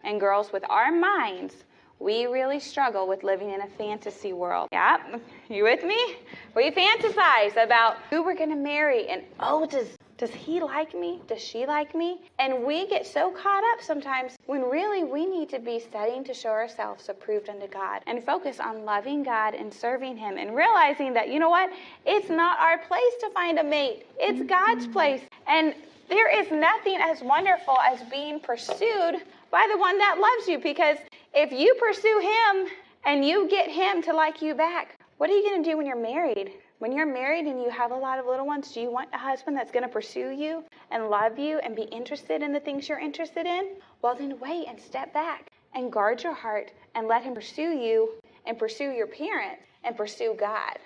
and girls, with our minds, we really struggle with living in a fantasy world. Yeah, you with me? We fantasize about who we're going to marry, and does he like me? Does she like me? And we get so caught up sometimes when really we need to be studying to show ourselves approved unto God and focus on loving God and serving him and realizing that, you know what? It's not our place to find a mate. It's God's place. And there is nothing as wonderful as being pursued by the one that loves you, because if you pursue him and you get him to like you back, what are you going to do when you're married? When you're married and you have a lot of little ones, do you want a husband that's going to pursue you and love you and be interested in the things you're interested in? Well, then wait and step back and guard your heart and let him pursue you and pursue your parents and pursue God.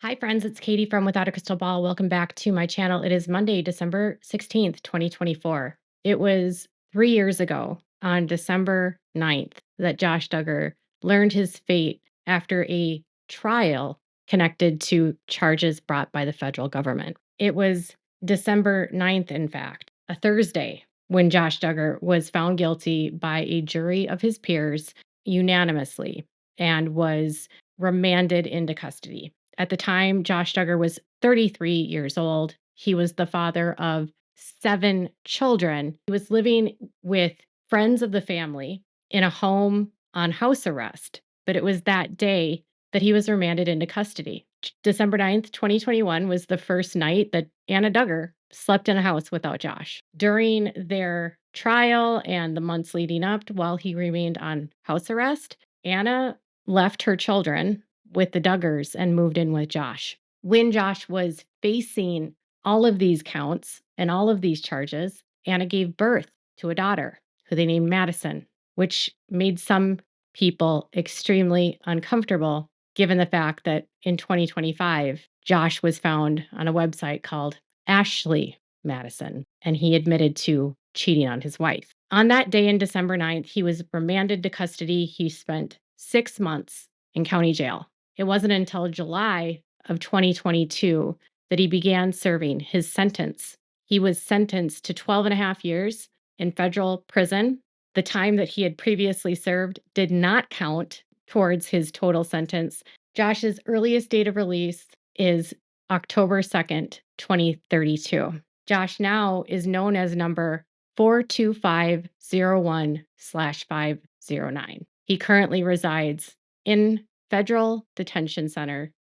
Hi friends, it's Katie from Without a Crystal Ball. Welcome back to my channel. It is Monday, December 16th, 2024. It was 3 years ago on December 9th that Josh Duggar learned his fate after a trial connected to charges brought by the federal government. It was December 9th, in fact, a Thursday, when Josh Duggar was found guilty by a jury of his peers unanimously and was remanded into custody. At the time, Josh Duggar was 33 years old. He was the father of 7 children. He was living with friends of the family in a home on house arrest, but it was that day that he was remanded into custody. December 9th, 2021 was the first night that Anna Duggar slept in a house without Josh. During their trial and the months leading up while he remained on house arrest, Anna left her children with the Duggars and moved in with Josh. When Josh was facing all of these counts and all of these charges, Anna gave birth to a daughter who they named Madison, which made some people extremely uncomfortable given the fact that in 2025, Josh was found on a website called Ashley Madison, and he admitted to cheating on his wife. On that day in December 9th, he was remanded to custody. He spent 6 months in county jail. It wasn't until July of 2022 that he began serving his sentence. He was sentenced to 12 and a half years in federal prison. The time that he had previously served did not count towards his total sentence. Josh's earliest date of release is October 2nd, 2032. Josh now is known as number 42501/509. He currently resides in Federal Detention Center,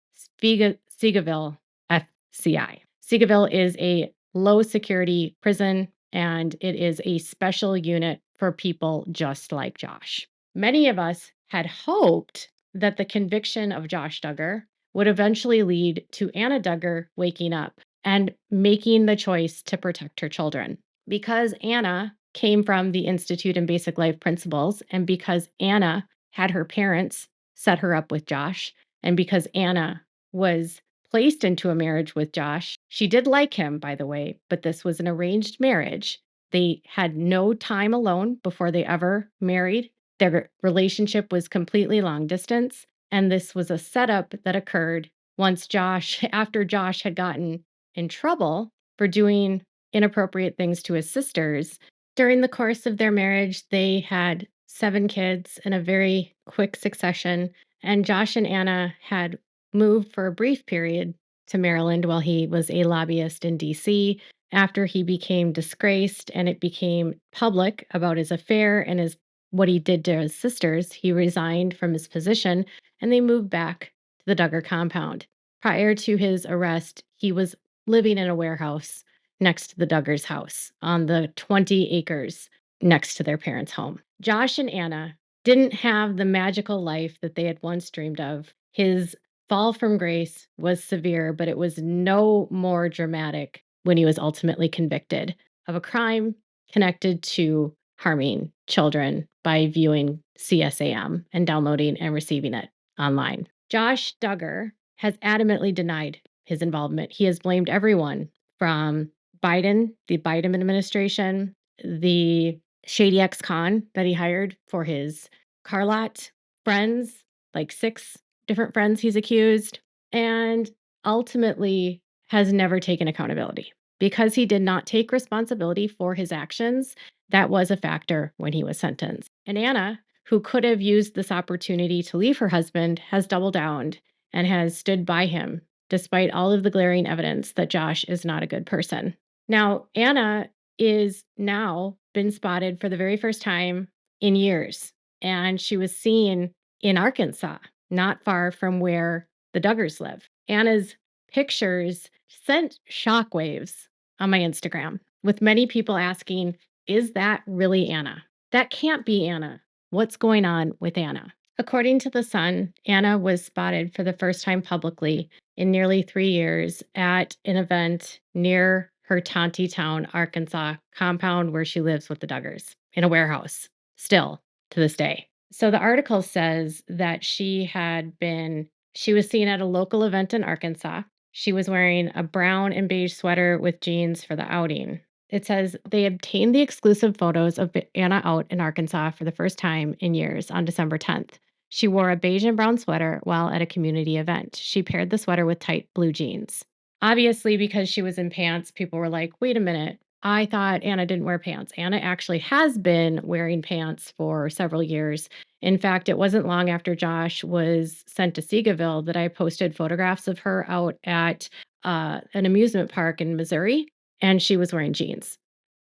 Seagoville, FCI. Seagoville is a low security prison, and it is a special unit for people just like Josh. Many of us had hoped that the conviction of Josh Duggar would eventually lead to Anna Duggar waking up and making the choice to protect her children. Because Anna came from the Institute in Basic Life Principles, and because Anna had her parents set her up with Josh, and because Anna was placed into a marriage with Josh, she did like him, by the way, but this was an arranged marriage. They had no time alone before they ever married. Their relationship was completely long distance, and this was a setup that occurred after Josh had gotten in trouble for doing inappropriate things to his sisters. During the course of their marriage, they had 7 kids in a very quick succession, and Josh and Anna had moved for a brief period to Maryland while he was a lobbyist in DC. After he became disgraced and it became public about his affair and what he did to his sisters, he resigned from his position and they moved back to the Duggar compound. Prior to his arrest, he was living in a warehouse next to the Duggars' house on the 20 acres next to their parents' home. Josh and Anna didn't have the magical life that they had once dreamed of. His fall from grace was severe, but it was no more dramatic when he was ultimately convicted of a crime connected to harming children by viewing CSAM and downloading and receiving it online. Josh Duggar has adamantly denied his involvement. He has blamed everyone from Biden, the Biden administration, the shady ex-con that he hired for his car lot friends, like 6 different friends he's accused, and ultimately has never taken accountability. Because he did not take responsibility for his actions, that was a factor when he was sentenced. And Anna, who could have used this opportunity to leave her husband, has doubled down and has stood by him despite all of the glaring evidence that Josh is not a good person. Now, Anna is now been spotted for the very first time in years, and she was seen in Arkansas, not far from where the Duggars live. Anna's pictures sent shockwaves on my Instagram, with many people asking, is that really Anna? That can't be Anna. What's going on with Anna? According to The Sun, Anna was spotted for the first time publicly in nearly 3 years at an event near her Town, Arkansas compound where she lives with the Duggars in a warehouse, still to this day. So the article says that she was seen at a local event in Arkansas. She was wearing a brown and beige sweater with jeans for the outing. It says they obtained the exclusive photos of Anna out in Arkansas for the first time in years on December 10th. She wore a beige and brown sweater while at a community event. She paired the sweater with tight blue jeans. Obviously, because she was in pants, people were like, wait a minute. I thought Anna didn't wear pants. Anna actually has been wearing pants for several years. In fact, it wasn't long after Josh was sent to Seagaville that I posted photographs of her out at an amusement park in Missouri, and she was wearing jeans.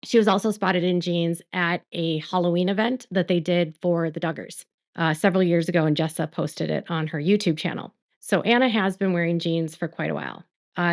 She was also spotted in jeans at a Halloween event that they did for the Duggars several years ago, and Jessa posted it on her YouTube channel. So Anna has been wearing jeans for quite a while.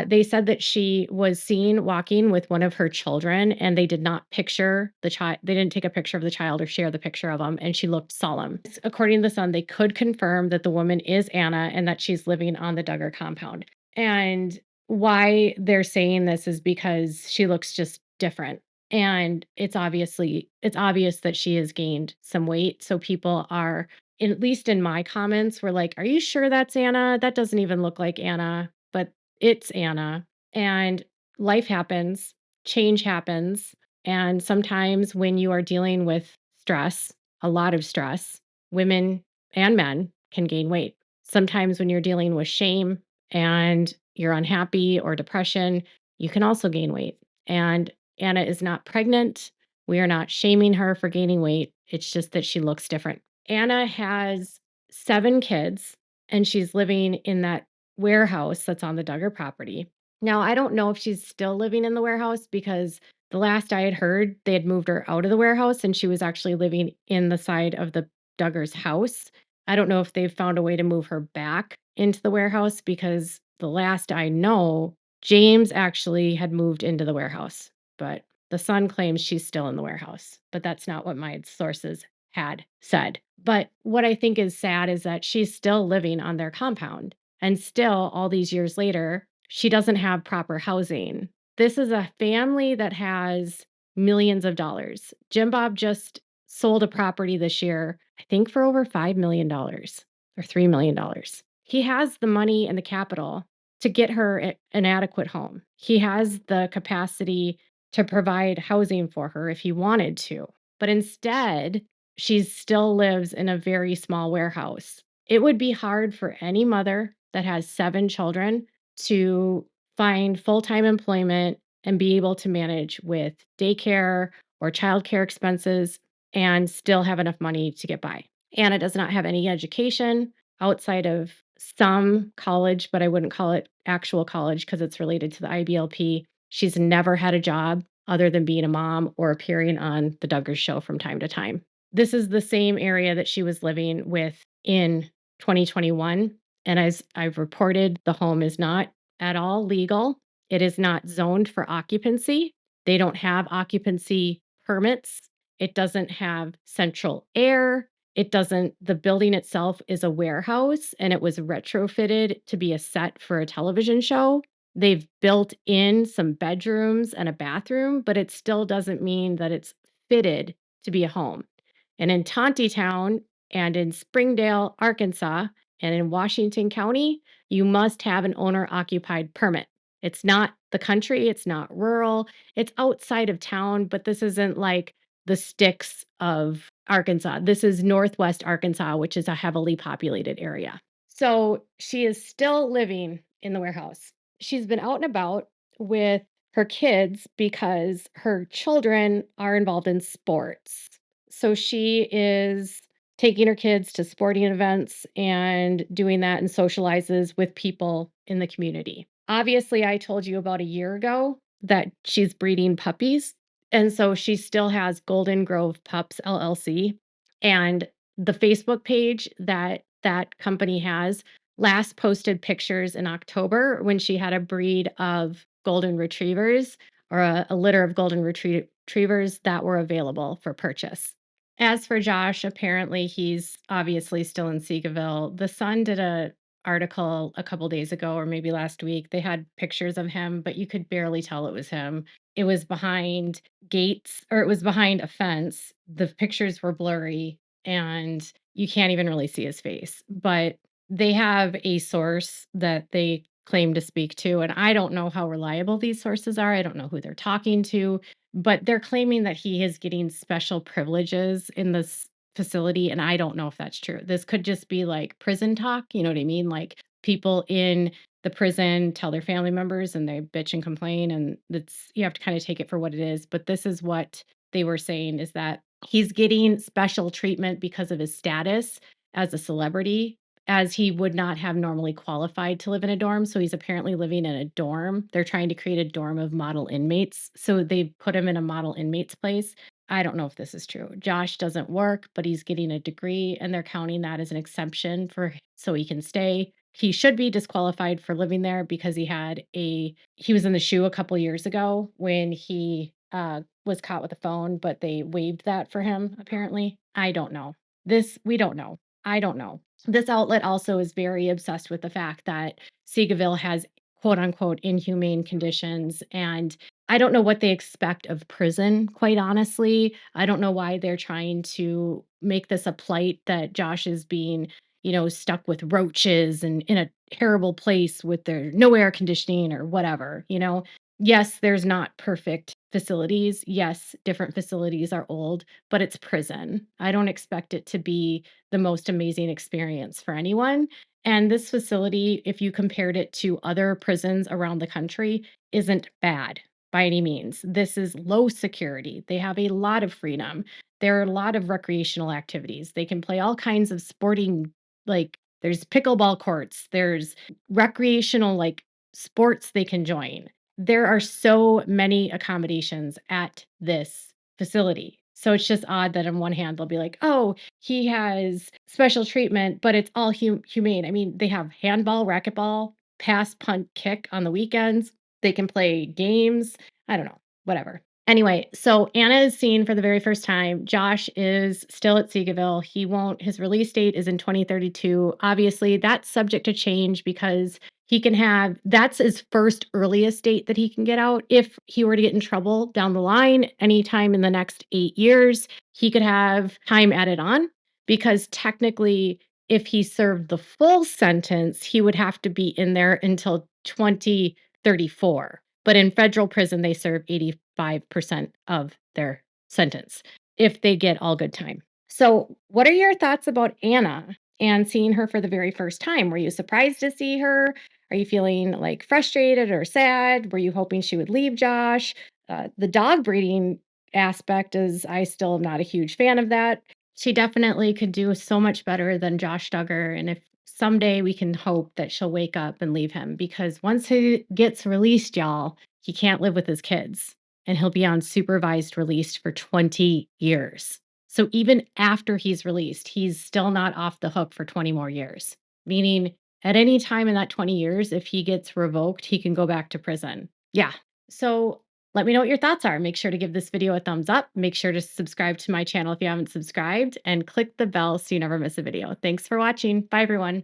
They said that she was seen walking with one of her children, and they did not picture the child. They didn't take a picture of the child or share the picture of them, and she looked solemn. According to The Sun, they could confirm that the woman is Anna and that she's living on the Duggar compound. And why they're saying this is because she looks just different. And it's obvious that she has gained some weight. So people are, at least in my comments, were like, are you sure that's Anna? That doesn't even look like Anna, but it's Anna. And life happens, change happens. And sometimes when you are dealing with stress, a lot of stress, women and men can gain weight. Sometimes when you're dealing with shame and you're unhappy or depression, you can also gain weight. And Anna is not pregnant. We are not shaming her for gaining weight. It's just that she looks different. Anna has 7 kids, and she's living in that warehouse that's on the Duggar property. Now, I don't know if she's still living in the warehouse because the last I had heard, they had moved her out of the warehouse and she was actually living in the side of the Duggar's house. I don't know if they've found a way to move her back into the warehouse because the last I know, James actually had moved into the warehouse. But The Sun claims she's still in the warehouse, but that's not what my sources had said. But what I think is sad is that she's still living on their compound, and still all these years later, she doesn't have proper housing. This is a family that has millions of dollars. Jim Bob just sold a property this year, I think for over $5 million or $3 million. He has the money and the capital to get her an adequate home. He has the capacity to provide housing for her if he wanted to. But instead, she still lives in a very small warehouse. It would be hard for any mother that has 7 children to find full-time employment and be able to manage with daycare or childcare expenses and still have enough money to get by. Anna does not have any education outside of some college, but I wouldn't call it actual college because it's related to the IBLP. She's never had a job other than being a mom or appearing on the Duggars show from time to time. This is the same area that she was living with in 2021. And as I've reported, the home is not at all legal. It is not zoned for occupancy. They don't have occupancy permits. It doesn't have central air. The building itself is a warehouse and it was retrofitted to be a set for a television show. They've built in some bedrooms and a bathroom, but it still doesn't mean that it's fitted to be a home. And in Town and in Springdale, Arkansas, And in Washington County, you must have an owner-occupied permit. It's not the country, it's not rural, it's outside of town, but this isn't like the sticks of Arkansas. This is Northwest Arkansas, which is a heavily populated area. So she is still living in the warehouse. She's been out and about with her kids because her children are involved in sports. So she is taking her kids to sporting events and doing that and socializes with people in the community. Obviously, I told you about a year ago that she's breeding puppies. And so she still has Golden Grove Pups LLC. And the Facebook page that that company has last posted pictures in October when she had a breed of golden retrievers or a litter of golden retrievers that were available for purchase. As for Josh, apparently he's obviously still in Seagoville. The Sun did a article a couple days ago or maybe last week. They had pictures of him, but you could barely tell it was him. It was behind gates or it was behind a fence. The pictures were blurry and you can't even really see his face. But they have a source that they claim to speak to, and I don't know how reliable these sources are. I don't know who they're talking to, but they're claiming that he is getting special privileges in this facility, and I don't know if that's true. This could just be like prison talk, you know what I mean? Like people in the prison tell their family members and they bitch and complain, and that's you have to kind of take it for what it is. But this is what they were saying is that he's getting special treatment because of his status as a celebrity, as he would not have normally qualified to live in a dorm. So he's apparently living in a dorm. They're trying to create a dorm of model inmates. So they put him in a model inmate's place. I don't know if this is true. Josh doesn't work, but he's getting a degree and they're counting that as an exemption for so he can stay. He should be disqualified for living there because he was in the shoe a couple years ago when he was caught with a phone, but they waived that for him apparently. I don't know. We don't know. I don't know. This outlet also is very obsessed with the fact that Seagoville has quote unquote inhumane conditions. And I don't know what they expect of prison, quite honestly. I don't know why they're trying to make this a plight that Josh is being, stuck with roaches and in a terrible place with their no air conditioning or whatever. Yes, there's not perfect facilities. Yes, different facilities are old, but it's prison. I don't expect it to be the most amazing experience for anyone. And this facility, if you compared it to other prisons around the country, isn't bad by any means. This is low security. They have a lot of freedom. There are a lot of recreational activities. They can play all kinds of sporting, like there's pickleball courts, there's recreational like sports they can join. There are so many accommodations at this facility. So it's just odd that on one hand they'll be like, "Oh, he has special treatment, but it's all humane." I mean, they have handball, racquetball, pass, punt, kick on the weekends. They can play games. I don't know, whatever. Anyway, so Anna is seen for the very first time. Josh is still at Seagoville. His release date is in 2032. Obviously, that's subject to change because that's his first earliest date that he can get out. If he were to get in trouble down the line, anytime in the next 8 years, he could have time added on because technically, if he served the full sentence, he would have to be in there until 2034. But in federal prison, they serve 85% of their sentence if they get all good time. So, what are your thoughts about Anna and seeing her for the very first time? Were you surprised to see her? Are you feeling like frustrated or sad? Were you hoping she would leave Josh? The dog breeding aspect is, I still am not a huge fan of that. She definitely could do so much better than Josh Duggar. And if someday we can hope that she'll wake up and leave him because once he gets released, y'all, he can't live with his kids and he'll be on supervised release for 20 years. So even after he's released, he's still not off the hook for 20 more years, meaning at any time in that 20 years, if he gets revoked, he can go back to prison. Yeah. So let me know what your thoughts are. Make sure to give this video a thumbs up. Make sure to subscribe to my channel if you haven't subscribed and click the bell so you never miss a video. Thanks for watching. Bye, everyone.